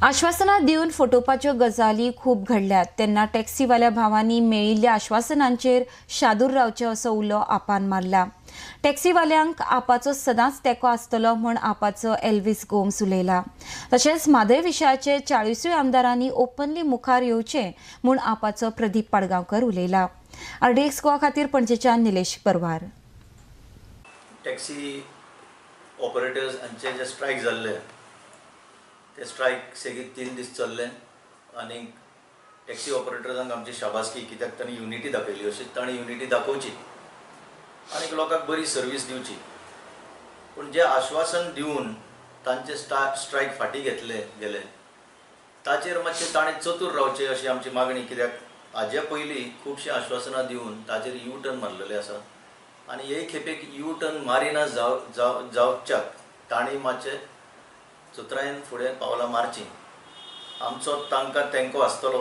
आश्वासनां दिवन फटोवपाच्यो गजाली खूब घडल्यात तेन्ना टॅक्सीवाल्या भावांनी मेळिल्ल्या आश्वासनांचेर शादूर रावचे असो उलो आपान मारला। टॅक्सीवाल्यांक आपाचो सदांच तेंको आसतलो म्हूण आपाचो एल्विस गोम्स उलयला। तशेंच म्हादय विशयाचे 40 आमदारांनी ओपनली मुखार येवचे म्हूण आपाचो प्रदीप पाडगांवकर उलयला। RDX गोवा खातीर पणजेच्यान निलेश परवार। टॅक्सी ऑपरेटर्स हांचे जे स्ट्रायक जाल्ले ते स्ट्रायक सेगीत 3 दीस चल्ले आनी टॅक्सी ऑपरेटर्सांक आमची शाबासकी कित्याक तांणी युनिटी दाखयली अशीच तांणी युनिटी दाखोवची आनी लोकांक बरी सर्वीस दिवची। पूण जे आश्वासन दिवन तांचे स्ट्रायक फाटी घेतले गेले ताचेर मातशें ताणें चतूर रावचें अशी आमची मागणी, कित्याक हाजे पयलीं खुबशीं आश्वासनां दिवन ताचेर यू टर्न मारलेले आसा आनी हे खेपेक यू टर्न मारिना जावच्याक तांणी मातशें चतरायेन फुडें पावलां मारचीं। आमचो तांकां तेंको आसतलो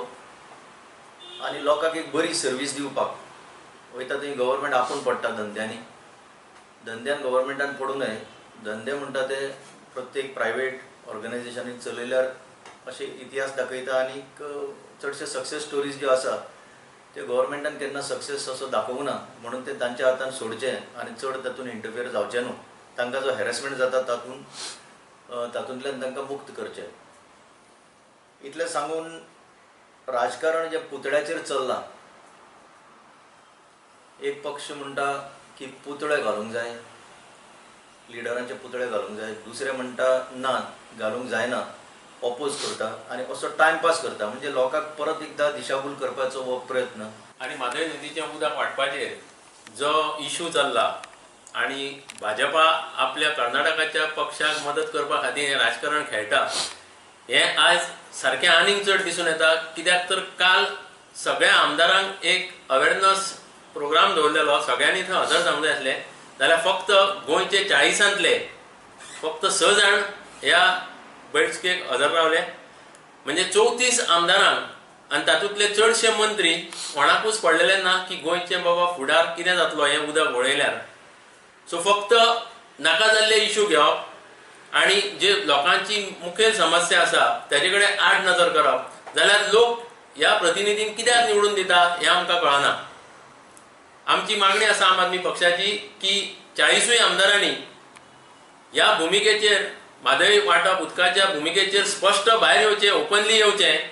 आनी लोकांक एक बरी सर्वीस दिवपाक वयता थंय गव्हर्मेंट आपूण पडटा धंद्यान गव्हर्मेंटान पडूं न्हय। धंदे म्हणटा ते प्रत्येक प्रायवेट ऑर्गनायझेशनीन चलयल्यार अशे इतिहास दाखयता आनी चडशे सक्सेस स्टोरीज ज्यो आसा ते गव्हर्मेंटान केन्ना सक्सेस असो दाखोवंक ना, म्हणून ते तांच्या हातान सोडचें आनी चड तातूंत इंटरफियर जावचें न्हू। तांकां जो हॅरेसमेंट जाता तातूंतल्यान तांकां मुक्त करचें, इतलें सांगून राजकारण जे पुतळ्याचेर चल्लां, एक पक्ष म्हणटा की पुतळे घालूंक जाय, लिडरांचे पुतळे घालूंक जाय, दुसरे म्हणटा ना घालूंक जायना, ऑपोज करता आनी असो टायमपास करता, म्हणजे लोकांक परत एकदां दिशाभूल करपाचो हो प्रयत्न। आनी म्हादय नदीचें उदक वाडपाचेर जो इशू चल्ला आनी भाजपा आपल्या कर्नाटकाच्या पक्षाक मदत करपा खातीर हें राजकारण खेळटा हें आज सारकें आनीक चड दिसून येता। कित्याक तर काल सगळ्या आमदारांक एक अवेरनस प्रोग्राम दवरलेलो, सगळ्यांनी थंय हजर जावंक जाय आसलें, जाल्यार फक्त गोंयचे 40 फक्त 6 जाण ह्या बैठकेक हजर रावले, म्हणजे 34 आमदारांक आनी तातूंतले चडशे मंत्री कोणाकूच पडलेले ना की गोंयचे बाबा फुडार कितें जातलो हें उदक वळयल्यार। सो फक्त नाका जाल्ले इशू घेवप आनी जे लोकांची मुखेल समस्या आसा ताजे कडेन आड नजर करप, जाल्यार लोक ह्या प्रतिनिधींक कित्याक निवडून दिता हें आमकां कळना। आमची मागणी आसा आम आदमी पक्षाची की 40 आमदारांनी ह्या भुमिकेचेर म्हादय वांटप उदकाच्या भुमिकेचेर स्पश्ट भायर येवचें, ओपनली येवचें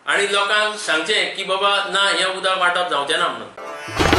आनी लोकांक सांगचें की बाबा ना हें उदक वांटप जावचें ना म्हणून।